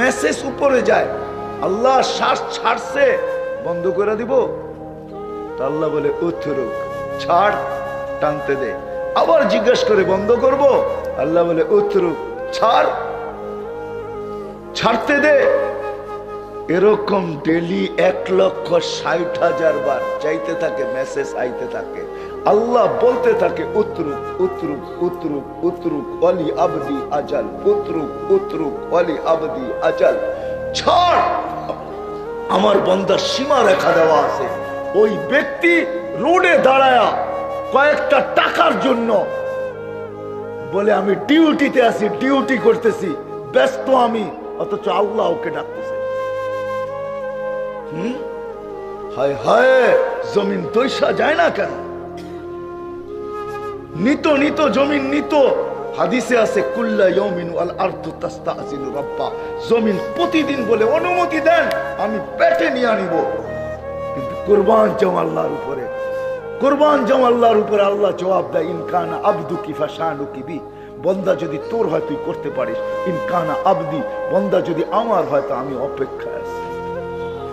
মেসেজ উপরে যায়, আল্লাহ শ্বাস ছাড়ছে বন্ধ করে দিব? আল্লাহ বলে উতরুক, ছাড়, টানতে দে। আবার জিজ্ঞাসা করে বন্ধ করব? আল্লাহ বলে উতরুক, ছাড়, ছাড়তে দে। এরকম ডেলি 1,60,000 বার চাইতে থাকে, মেসেজ আইতে থাকে, আল্লাহ বলতে থাকে উতরুক উতরুক উতরুক উতরুক ওয়ালি আবদি আজাল, উতরুক উতরুক ওয়ালি আবদি আজাল, ছাড়, আমার বান্দার সীমা রেখা দেওয়া আছে, ওই ব্যক্তি রোডে দাঁড়ায়া কয়েকটা টাকার জন্য বলে আমি ডিউটিতে আছি, ডিউটি করতেছি, ব্যস্ত আমি, অথচ আল্লাহ ওকে ডাকতেছে। হায় হায়, জমিন দৈসা যায় না কেন? নিত নিত জমিন নিত। হাদিসে আছে কুল্লা ইয়াউমিন ওয়াল আরদু তাস্তাযিলু রাব্বা, জমিন প্রতিদিন বলে অনুমতি দেন আমি পেটে নিয়ে আনিব, কিন্তু কুরবান যাও আল্লাহর উপরে, কুরবান যাও আল্লাহর উপরে। আল্লাহ জবাব দেয় ইনকানা আবদুকি ফাশানুকি বি, বন্দা যদি তোর হয় তুই করতে পারিস, ইনকানা আবদি, বন্দা যদি আমার হয় তো আমি অপেক্ষায় আছি।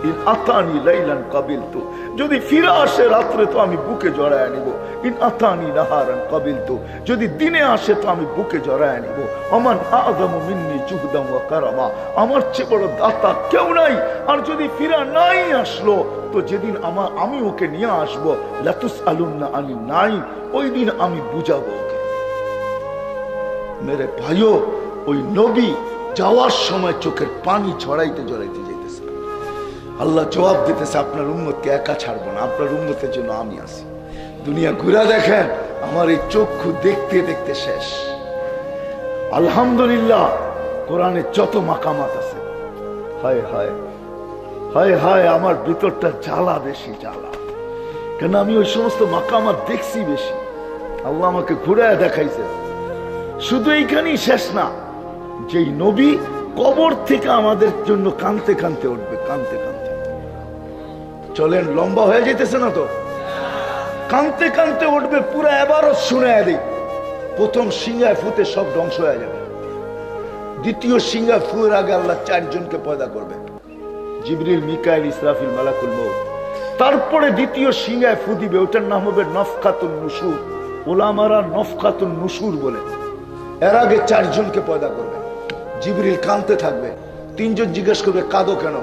ইন আতানি লাইলান কাবিলতু, যদি ফিরে আসে রাত্রে তো আমি বুকে জড়ায় নিব। ইন আতানি নাহারান কাবিলতু, যদি দিনে আসে তো আমি বুকে জড়ায় নিব। আমান আযমু মিন্নি জুহদান ওয়া কারামা, আমার চেয়ে বড় দাতা কেউ নাই। আর যদি ফিরা নাই আসলো তো যেদিন আমি ওকে নিয়ে আসবো, লাতুসআলুন্না আনিন নাঈম, ওই দিন আমি বুঝাবো ওকে। মেরে ভাইও, ওই নবী যাওয়ার সময় চোখের পানি ছড়াইতে জড়াইতে যেতেছে। আল্লাহ জবাব দিতেছে আপনার উম্মতকে একা ছাড়বো না, আপনার উম্মতের জন্য আমি আছি। দুনিয়া ঘুরা দেখেন, আমার এই চক্ষু দেখতে দেখতে শেষ। আলহামদুলিল্লাহ, কোরআনে যত মাকামাত আছে, হায় হায় হায় হায়, আমার ভিতরটা জ্বালা, বেশি জ্বালা, কেন আমি ওই সমস্ত মাকামাত দেখছি বেশি। আল্লাহ আমাকে ঘুরায় দেখাইছে। শুধু এইখানেই শেষ না, যেই নবী কবর থেকে আমাদের জন্য কানতে কানতে উঠবে, কানতে কানতে। চলেন, লম্বা হয়ে যেতেছে না তো? কানতে কানতে উঠবে, পুরো এবারও শুনে দিই। প্রথম সিংহায় ফুতে সব ধ্বংস হয়ে যাবে। দ্বিতীয় সিংহায় ফুয়ের আগে আল্লাহ 4 জনকে পয়দা করবে, জিবরিল, মিকাইল, ইসরাফিল, মালাকুল মউত। তারপরে দ্বিতীয় সিংহায় ফু দিবে, ওটার নাম হবে নফকাতুন নুশুর। ওলামারা নফকাতুন নুশুর বলে। এর আগে 4 জনকে পয়দা করবে। জিবরিল কাঁদতে থাকবে, 3 জন জিজ্ঞেস করবে কাঁদো কেন?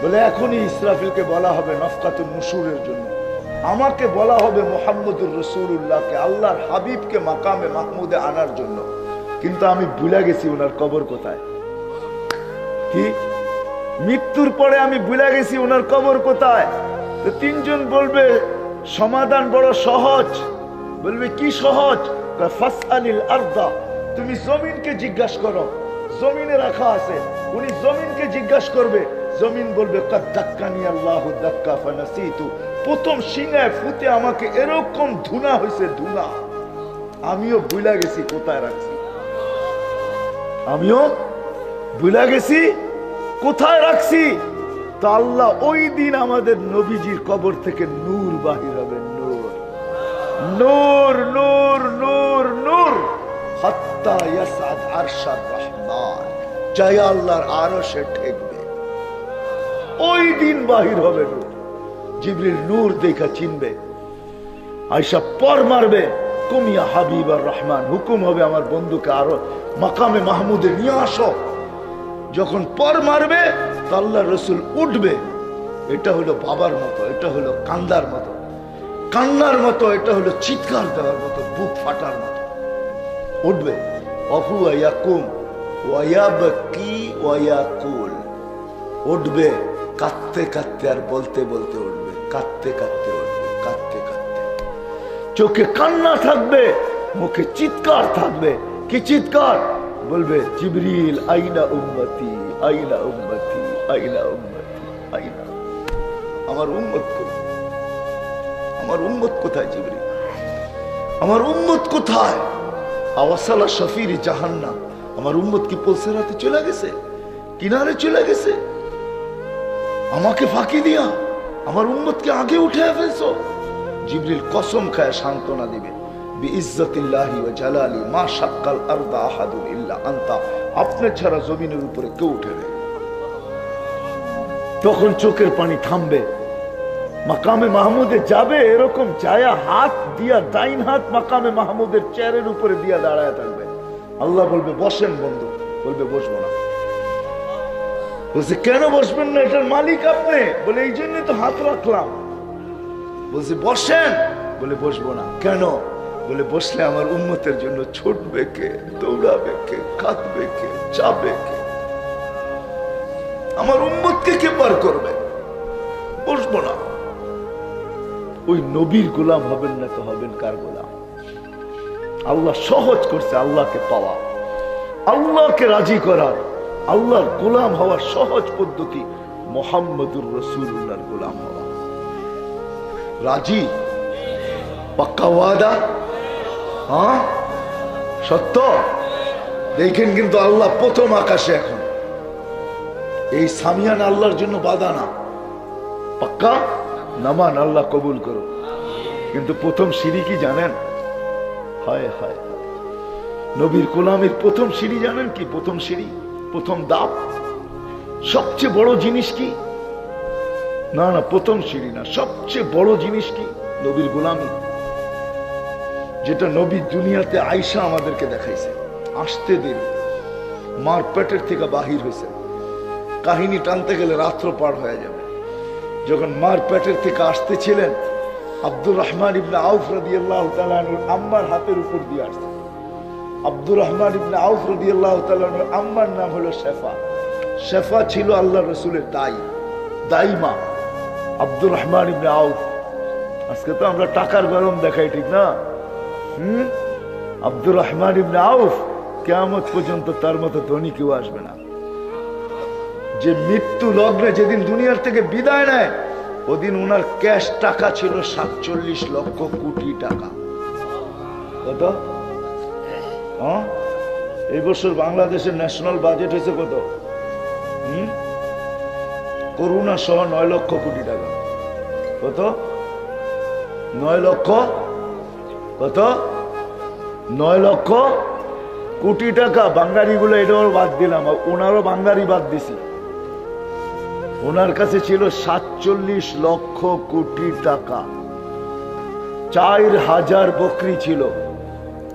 বলে এখনই ইসরাফিলকে বলা হবে নফকাতুন নুশুরের জন্য, আমাকে বলা হবে মুহাম্মদুর রাসূলুল্লাহকে, আল্লাহর হাবিবকে মাকামে মাহমুদে আনার জন্য, কিন্তু আমি ভুলে গেছি ওনার কবর কোথায়। কি মৃত্যুর পরে আমি ভুলে গেছি ওনার কবর কোথায়। তো 3 জন বলবে সমাধান বড় সহজ। বলবে কি সহজ? ফাসআলিল আরদা, তুমি জমিনকে জিজ্ঞাসা করো, জমিনে রাখা আছে। উনি জমিনকে জিজ্ঞাসা করবে, জমিন বলবে কাদ দাক্কানি আল্লাহু দাক্কা ফানাসিতু, প্রথম সিংহায় ফুতে আমাকে এরকম ধুনা হয়েছে, ধুনা, আমিও ভুলে গেছি কোথায় রাখছি, আমিও ভুলে গেছি কোথায় রাখছি। তো আল্লাহ ওই দিন আমাদের নবীজির কবর থেকে নূর বাহির হবে, নূর, নূর, নূর, নূর, নূর, হাত্তা ইয়াসাদ আরশার রহমান, জয় আল্লাহর আরশে ঠেকবে, ওই দিন বাহির হবে নূর। জিবরিল নূর দেখা চিনবে, আয়েশা পর মারবে, কুমিয়া হাবিবার রহমান, হুকুম হবে আমার বন্ধুকে আরো মাকামে মাহমুদে নিয়ে আসো। যখন পর মারবে তো আল্লাহ রসুল উঠবে, এটা হলো বাবার মতো, এটা হলো কান্দার মতো, কান্নার মতো, এটা হলো চিৎকার দেওয়ার মতো, বুক ফাটার মতো উঠবে। অহুয়া ইয়াকুম ওয়ায়াবকি ওয়ায়াকুল, উঠবে কাঁদতে কাঁদতে আর বলতে বলতে উঠবে, কাঁদতে কাঁদতে উঠবে, কাঁদতে কাঁদতে, চোখে কান্না থাকবে, মুখে চিৎকার থাকবে। কি চিৎকার? বলবে জিবরিল আইনা উম্মতি, আইনা উম্মতি, আইনা উম্মতি, আইনা, আমার উম্মত কোথায়, আমার উম্মত কোথায় জিবরিল, আমার উম্মত কোথায়? আওয়াসালা শফিরি জাহান্নাম, আমার উম্মত কি পলসেরাতে চলে গেছে, কিনারে চলে গেছে? আমাকে ফাঁকি দিয়া আমার উম্মতকে আগে উঠে ফেলছো। জিবরিল কসম খায় সান্ত্বনা দিবে, বিইজ্জতিল্লাহি ওয়া জালালি মা শাক্কাল আরদা আহাদুন ইল্লা আনতা, আপনি ছাড়া জমিনের উপরে কেউ উঠে নেই। তখন চোখের পানি থামবে, মাকামে মাহমুদে যাবে, এরকম যায়া হাত দিয়া, ডাইন হাত মাকামে মাহমুদের চেয়ারের উপরে দিয়া দাঁড়ায় থাকবে। আল্লাহ বলবে বসেন বন্ধু, বলবে বসবো না। বলছে কেন বসবেন না, এটার মালিক আপনি। বলে এই জন্যই তো হাত রাখলাম। বলছে বসেন, বলে বসবো না। কেন? বলে বসলে আমার উম্মতের জন্য ছুটবে কে, দৌড়াবে কে, কাঁদবে কে, চাবে কে, আমার উম্মতকে কে পার করবে? বসবো না। ওই নবীর গোলাম হবেন না তো হবেন কার গোলাম? আল্লাহ সহজ করছে আল্লাহকে পাওয়া, আল্লাহকে রাজি করার, আল্লাহর গোলাম হওয়ার সহজ পদ্ধতি মুহাম্মদুর রাসূলুল্লাহর গোলাম হওয়া। রাজি? পাক্কা ওয়াদা? হ্যাঁ সত্য? দেখেন কিন্তু আল্লাহ প্রথম আকাশে এখন এই সামিয়ান আল্লাহর জন্য বাধা না, পাক্কা নামান আল্লাহ কবুল করো। কিন্তু প্রথম সিঁড়ি কি জানেন? হায় হায়, নবীর গোলামের প্রথম সিঁড়ি জানেন কি? প্রথম সিঁড়ি, প্রথম ধাপ, সবচেয়ে বড় জিনিস কি? না না, প্রথম সিঁড়ি না, সবচেয়ে বড় জিনিস কি? নবীর গোলামি। যেটা নবী দুনিয়াতে আয়েশা আমাদেরকে দেখাইছে। আসতে দেরি, মার পেটের থেকে বাহির হয়েছে, কাহিনী টানতে গেলে রাত্র পার হয়ে যাবে। যখন মার পেটের থেকে আসতেছিলেন, আব্দুর রহমান ইবনে আউফ রাদিয়াল্লাহু তাআলা আনহু আম্মার হাতের উপর দিয়ে আসতেন। আব্দুর রহমান ইবনে আউফ রাদিয়াল্লাহু তাআলা আনহু আম্মার নাম হলো শেফা। শেফা ছিল আল্লাহ রসুলের দাইমা। আব্দুর রহমান ইবনে আউফ, আজকে তো আমরা টাকার গরম দেখাই, ঠিক না? আব্দুর রহমান ইবনে আউফ কিয়ামত পর্যন্ত তার মতো ধনী কেউ আসবে না। যে মৃত্যু লগ্নে যেদিন দুনিয়ার থেকে বিদায় নেয়, ওদিন ওনার ক্যাশ টাকা ছিল 47 লক্ষ কোটি টাকা। কত? এই বছর বাংলাদেশের ন্যাশনাল বাজেট হয়েছে কত? করোনা সহ 9 লক্ষ কোটি টাকা। কত? 9 লক্ষ, কত? 9 লক্ষ কোটি টাকা। বাঙালি গুলো এটাও বাদ দিলাম, ওনারও বাঙালি বাদ দিছি। ওনার কাছে ছিল 47 লক্ষ কোটি টাকা। 4000 বকরি ছিল,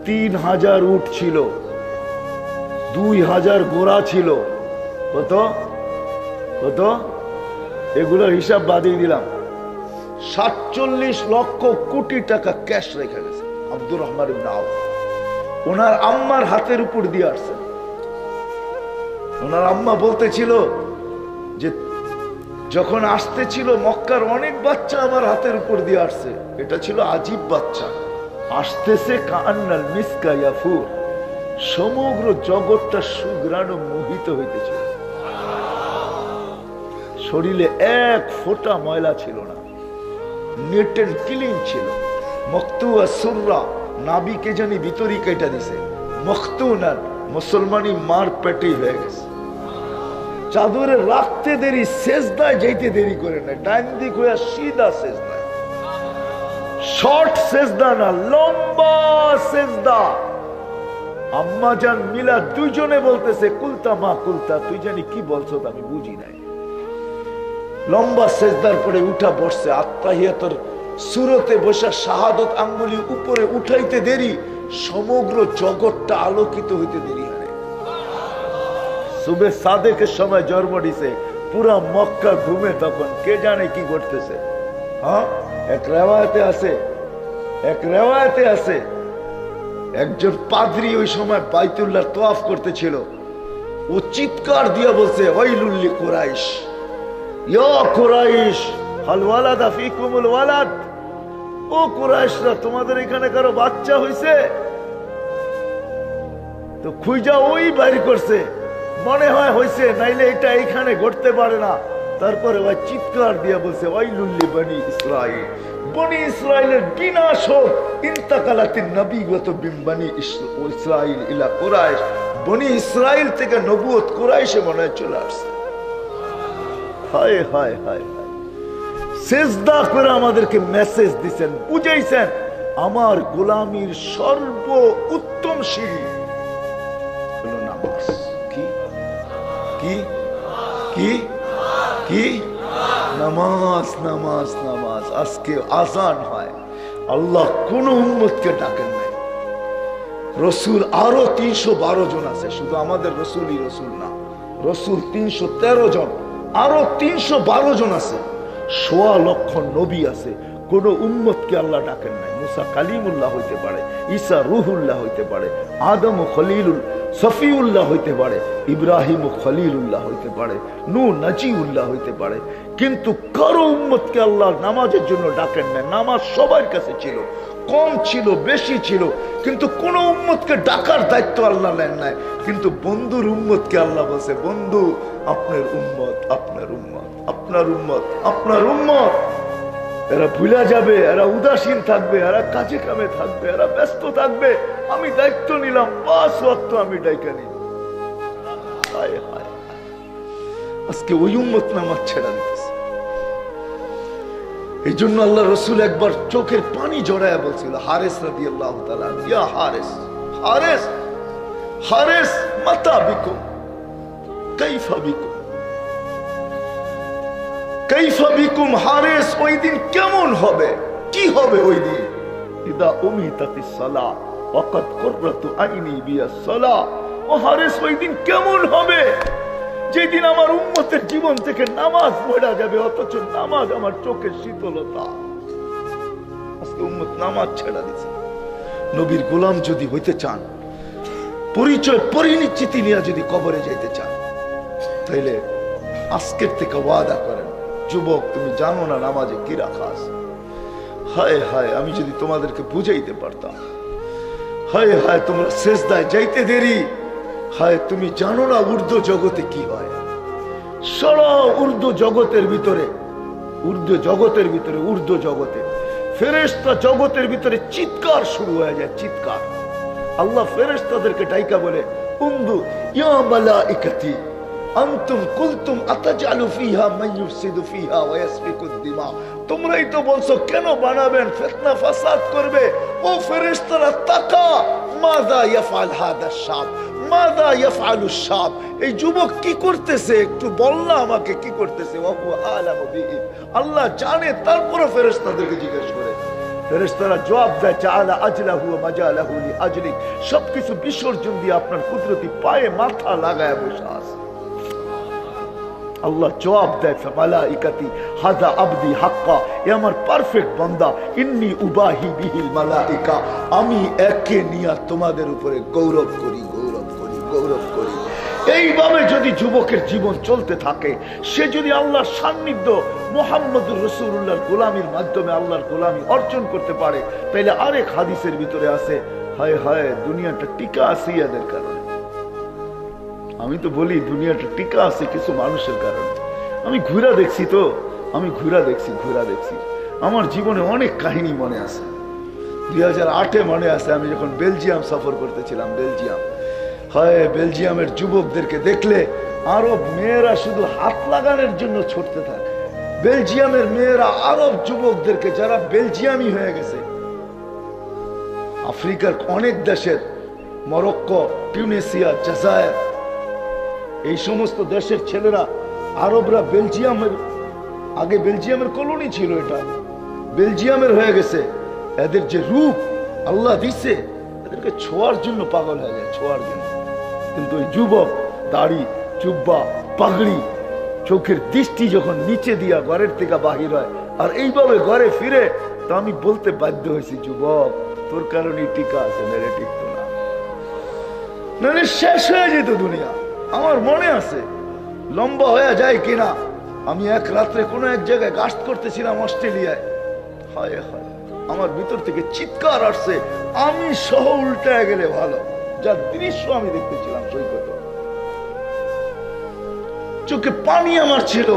3000 উট ছিল, 2000 ঘোড়া ছিল। কত? কত? এগুলোর হিসাব বাদিয়ে দিলাম। 47 লক্ষ কোটি টাকা ক্যাশ রেখে গেছে আব্দুর রহমান ইবনে আউফ। ওনার আম্মার হাতের উপর দিয়ে আসছে। ওনার আম্মা বলতেছিল যে যখন আসতেছিল মক্কার অনেক বাচ্চা আমার হাতের উপর দিয়ে আসছে, এটা ছিল আজীব বাচ্চা, আসতেছে কান্নাল মিসকা ইয়াফুর, সমগ্র জগৎটা সুঘ্রাণ মোহিত হইতেছিল। শরীরে এক ফোঁটা ময়লা ছিল না, নেট এন্ড ক্লিন ছিল। মখতুয়া সুররা, নাবিকে জানি ভিতরি কেটে দিছে। মখতুনান, মুসলমানি মার পেটেই হয়ে গেছে। চাদরে রাখতে দেরি, সেজদায় যাইতে দেরি করে না, ডাইন দিক হইয়া সিধা সেজদায়। শর্ট সেজদা না, লম্বা সেজদা। আম্মা জান মিলা দুইজনে বলতেছে কুলতা মা কুলতা, তুই জানি কি বলছো আমি বুঝি নাই। লম্বা সেজদার পরে উঠা বসছে, আত্তাহিয়াতুর সুরতে বসা শাহাদত আঙ্গুলি উপরে উঠাইতে দেরি, সমগ্র জগৎটা আলোকিত হইতে দেরি হয়। সুবে সাদেকের সময় জন্ম দিছে, পুরা মক্কা ঘুমে তখন, কে জানে কি ঘটতেছে। হ্যাঁ, এক রেওয়ায়তে আছে একজন পাদ্রী ওই সময় বাইতুল্লাহ তওয়াফ করতেছিল। ও চিৎকার দিয়ে বলছে, ওয়াইলুল লিকুরাইশ, ইয়া কুরাইশ হাল ওয়ালাদা ফিকুমুল ওয়ালাদ। ও কুরাইশরা, তোমাদের এখানে কারো বাচ্চা হইছে? তো খুঁজা ওই বাইর করছে, মনে হয় হইছে, নাইলে এটা এখানে ঘটতে পারে না। তারপরে ওই চিৎকার দিয়ে বলছে, ওয়াইলুল লিবানি ইসরাঈল, বনি ইসরাইলের বিনাশ হোক। ইন্তাকালাতিন নবুওয়াত মিন বনি ইসরাঈল ইলা কুরাইশ, বনি ইসরাইল থেকে নবুয়ত কুরাইশে মনে হয় চলে আসছে। হায় হায় হায়, সেজদা করে আমাদেরকে মেসেজ দিচ্ছেন, বুঝাইছেন আমার গোলামির সর্ব উত্তম সিঁড়ি হলো নামাজ। কি কি কি কি? নামাজ, নামাজ, নামাজ। আজকে আজান হয়, আল্লাহ কোন উম্মতকে ডাকেন নাই। রসুল আরো 312 জন আছে, শুধু আমাদের রসুলই রসুল না, রসুল 313 জন, আরো 312 জন আছে। 1.25 লক্ষ নবী আছে, কোন উম্মতকে আল্লাহ ডাকেন নাই। মুসা কালিমুল্লাহ হইতে পারে, ঈসা রুহুল্লাহ হইতে পারে, আদম ও খলিলুল সফিউল্লাহ হইতে পারে, ইব্রাহিম ও খলিলুল্লাহ হইতে পারে, নূহ নাজিউল্লাহ হইতে পারে, কিন্তু কারো উম্মতকে আল্লাহ নামাজের জন্য ডাকেন নাই। নামাজ সবার কাছে ছিল, কম ছিল বেশি ছিল, কিন্তু কোন উম্মতকে ডাকার দায়িত্ব আল্লাহ নেন নাই। কিন্তু বন্ধুর উম্মতকে আল্লাহ বলছে, বন্ধু আপনার উম্মত, আপনার উম্মত, আপনার উম্মত, আপনার উম্মত। এরা ভুলা যাবে, এরা উদাসীন থাকবে, এরা কাজে কামে থাকবে, এরা ব্যস্ত থাকবে। আমি দায়িত্ব নিলাম, 5 ওয়াক্ত আমি ডাইকা নিলাম। আজকে ওই উম্মত নামাজ ছেড়া দিতেছে। এই জন্য আল্লাহ রসুল একবার চোখের পানি জড়ায়া বলছিল, হারেস রাদিয়াল্লাহু তাআলা, ইয়া হারেস, হারেস, হারেস মাতা বিকুম কাইফা বিকুম, কাইফা বিকুম হারেস। ওই দিন কেমন হবে, কি হবে ওই দিন? ইদা উমিতাতিস সালাহ ওয়াকাদ কুররাতু আইনি বিয়াস সালাহ। ও হারেস, ওই দিন কেমন হবে যেদিন আমার উম্মতের জীবন থেকে নামাজ পড়া যাবে, অথচ নামাজ আমার চোখের শীতলতা। আজকে উম্মত নামাজ ছেড়া দিছে। নবীর গোলাম যদি হইতে চান, পরিচয় পরিনিশ্চিতি নিয়ে যদি কবরে যাইতে চান, তাইলে আজকের থেকে ওয়াদা করেন, যুবক তুমি জানো না নামাজে কি রাখা আছে। হায় হায়, আমি যদি তোমাদেরকে বুঝাইতে পারতাম। হায় হায়, তোমরা সেজদায় যাইতে দেরি। হায়, তুমি জানো না উর্দু জগতে কি হয়। সারা উর্দু জগতের ভিতরে, উর্দু জগতের ভিতরে, উর্দু জগতে ফেরেশতা জগতের ভিতরে চিৎকার শুরু হয়ে যায়, চিৎকার। আল্লাহ ফেরেশতাদেরকে ডাইকা বলে, উন্দু ইয়া মালাইকাতি আনতুম কুলতুম আতাজালু ফিহা মান ইউফসিদু ফিহা ওয়া ইয়াসফিকুদ দিমা। তোমরাই তো বলছো কেন বানাবেন, ফিতনা ফাসাদ করবে। ও ফেরেশতারা তাকা, মাযা ইয়াফআল হাদা শাব, মাযা ইয়াফআলু শাব। এই যুবক কি করতেছে, একটু বল না আমাকে কি করতেছে। ওয়া হুয়া আলামু বিহি, আল্লাহ জানে। তারপরে ফেরেশতাদেরকে জিজ্ঞেস করে, ফেরেশতারা জবাব দেয়, চাআলা আজলাহু ওয়া মাজালাহু লিআজলিক। সবকিছু বিসর্জন দিয়ে আপনার কুদরতি পায়ে মাথা লাগায় বসে আছে। আল্লাহ জবাব দেয়, মালাইকাতি হাযা আবদি হাক্কা, এ আমার পারফেক্ট বান্দা। ইন্নী উবাহি বিহিল মালাইকা, আমি একে নিয়ে তোমাদের উপরে গৌরব করি, গৌরব করি, গৌরব করি। এইভাবে যদি যুবকের জীবন চলতে থাকে, সে যদি আল্লাহর সান্নিধ্য মুহাম্মদুর রাসূলুল্লাহর গোলামির মাধ্যমে আল্লাহর গোলামি অর্জন করতে পারে, তাইলে আরেক হাদিসের ভিতরে আছে, হায় হায় দুনিয়াটা টিকা আছে এদের কারণে। আমি তো বলি দুনিয়াটা টিকা আছে কিছু মানুষের কারণে। আমি ঘুরা দেখছি, তো আমি ঘুরা দেখছি, ঘুরা দেখছি। আমার জীবনে অনেক কাহিনী মনে আছে। 2008-এ মনে আছে, আমি যখন বেলজিয়াম সফর করতেছিলাম, বেলজিয়াম। হয় বেলজিয়ামের যুবকদেরকে দেখলে আরব মেয়েরা শুধু হাত লাগানোর জন্য ছুটতে থাকে। বেলজিয়ামের মেয়েরা আরব যুবকদেরকে, যারা বেলজিয়ামি হয়ে গেছে, আফ্রিকার অনেক দেশের, মরক্কো, টিউনিসিয়া, জাজায়ের, এই সমস্ত দেশের ছেলেরা, আরবরা বেলজিয়ামের, আগে বেলজিয়ামের কলোনি ছিল, এটা বেলজিয়ামের হয়ে গেছে। এদের যে রূপ আল্লাহ দিছে, এদেরকে ছোঁয়ার জন্য পাগল হয়ে যায়, ছোঁয়ার জন্য। কিন্তু ওই যুবক দাড়ি, জুব্বা, পাগড়ি, চোখের দৃষ্টি যখন নিচে দিয়া ঘরের থেকে বাহির হয় আর এইভাবে ঘরে ফিরে, তো আমি বলতে বাধ্য হয়েছি, যুবক তোর কারণে টিকা আছে, মেরে টিকতো না, নাহলে শেষ হয়ে যেত দুনিয়া। আমার মনে আছে, লম্বা হয়ে যায় কিনা, আমি এক রাত্রে কোনো এক জায়গায় গাস্ট করতেছিলাম অস্ট্রেলিয়ায়। হায় হায়, আমার ভিতর থেকে চিৎকার আসছে, আমি সহ উল্টায় গেলে ভালো। যা দৃশ্য আমি দেখতেছিলাম সৈকতে, চোখে পানি আমার ছিল,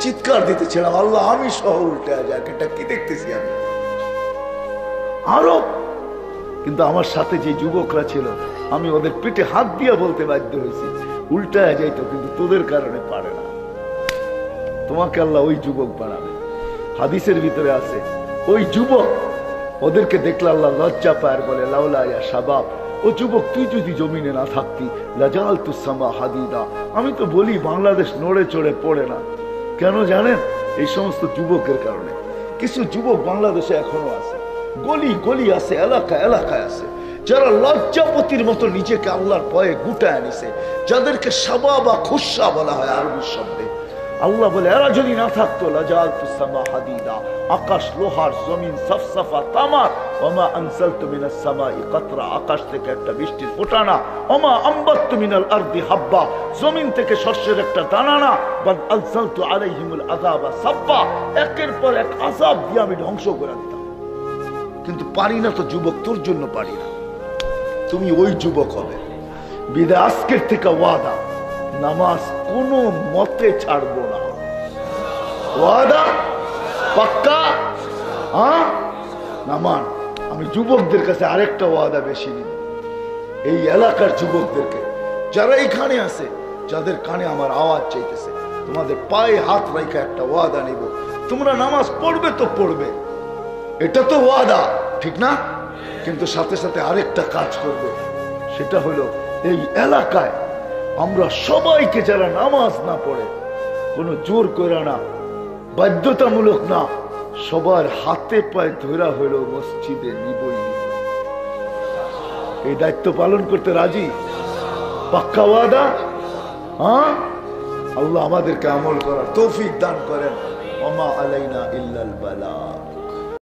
চিৎকার দিতেছিলাম, আল্লাহ আমি সহ উল্টায় যাক, এটা কি দেখতেছি আমি আরো। কিন্তু আমার সাথে যে যুবকরা ছিল, আমি ওদের পিঠে হাত দিয়ে বলতে বাধ্য হয়েছি, উল্টায় যাইতো, কিন্তু তোদের কারণে পারে না। তোমাকে আল্লাহ ওই যুবক বানাবে। হাদিসের ভিতরে আছে, ওই যুবক, ওদেরকে দেখলে আল্লাহ লজ্জা পায়, বলে লাউলা ইয়া শাবাব, ও যুবক তুই যদি জমিনে না থাকতি, লাজালতুস সামা হাদিদা। আমি তো বলি বাংলাদেশ নড়ে চড়ে পড়ে না, কেন জানেন? এই সমস্ত যুবকের কারণে। কিছু যুবক বাংলাদেশে এখনো আছে, গলি গলি আছে, এলাকা এলাকায় আছে, যারা লজ্জাপতির মতো নিজেকে আল্লাহর ভয়ে গুটায় নিছে, যাদেরকে সাবা বা খুশা বলা হয় আরবি শব্দে। আল্লাহ বলে এরা যদি না থাকতো লাজালতুস সামা হাদিদা, আকাশ লোহার, জমিন সাফসাফা তামার, ওমা আনসালতু মিনাস সামাই কাতরা, আকাশ থেকে একটা বৃষ্টির ফোঁটা না, ওমা আম্বাততু মিনাল আরদি হাব্বা, জমিন থেকে শস্যের একটা দানা না, বাল আনসালতু আলাইহিমুল আযাবা সাব্বা, একের পর এক আযাব দিয়ে আমি ধ্বংস করে দিতাম। কিন্তু পারি না তো যুবক, তোর জন্য পারি না, তুমি ওই যুবক হবে। বিদা আজকের থেকে ওয়াদা, নামাজ কোনো মতে ছাড়বো না। ওয়াদা পাক্কা? হ্যাঁ নামান। আমি যুবকদের কাছে আরেকটা ওয়াদা বেশি নিব, এই এলাকার যুবকদেরকে যারা এইখানে আছে, যাদের কানে আমার আওয়াজ চাইতেছে, তোমাদের পায়ে হাত রাখা একটা ওয়াদা নিব, তোমরা নামাজ পড়বে তো পড়বে, এটা তো ওয়াদা, ঠিক না? কিন্তু সাথে সাথে আরেকটা কাজ করবে, সেটা হলো এই এলাকায় আমরা সবাইকে, যারা নামাজ না পড়ে, কোনো জোর করে না, বাধ্যতামূলক না, সবার হাতে পায়ে ধরা হলো মসজিদে নিবই নিব। এই দায়িত্ব পালন করতে রাজি? পাক্কা ওয়াদা? হ্যাঁ, আল্লাহ আমাদেরকে আমল করার তৌফিক দান করেন। ওমা আলাইনা ইল্লাল বালাগ।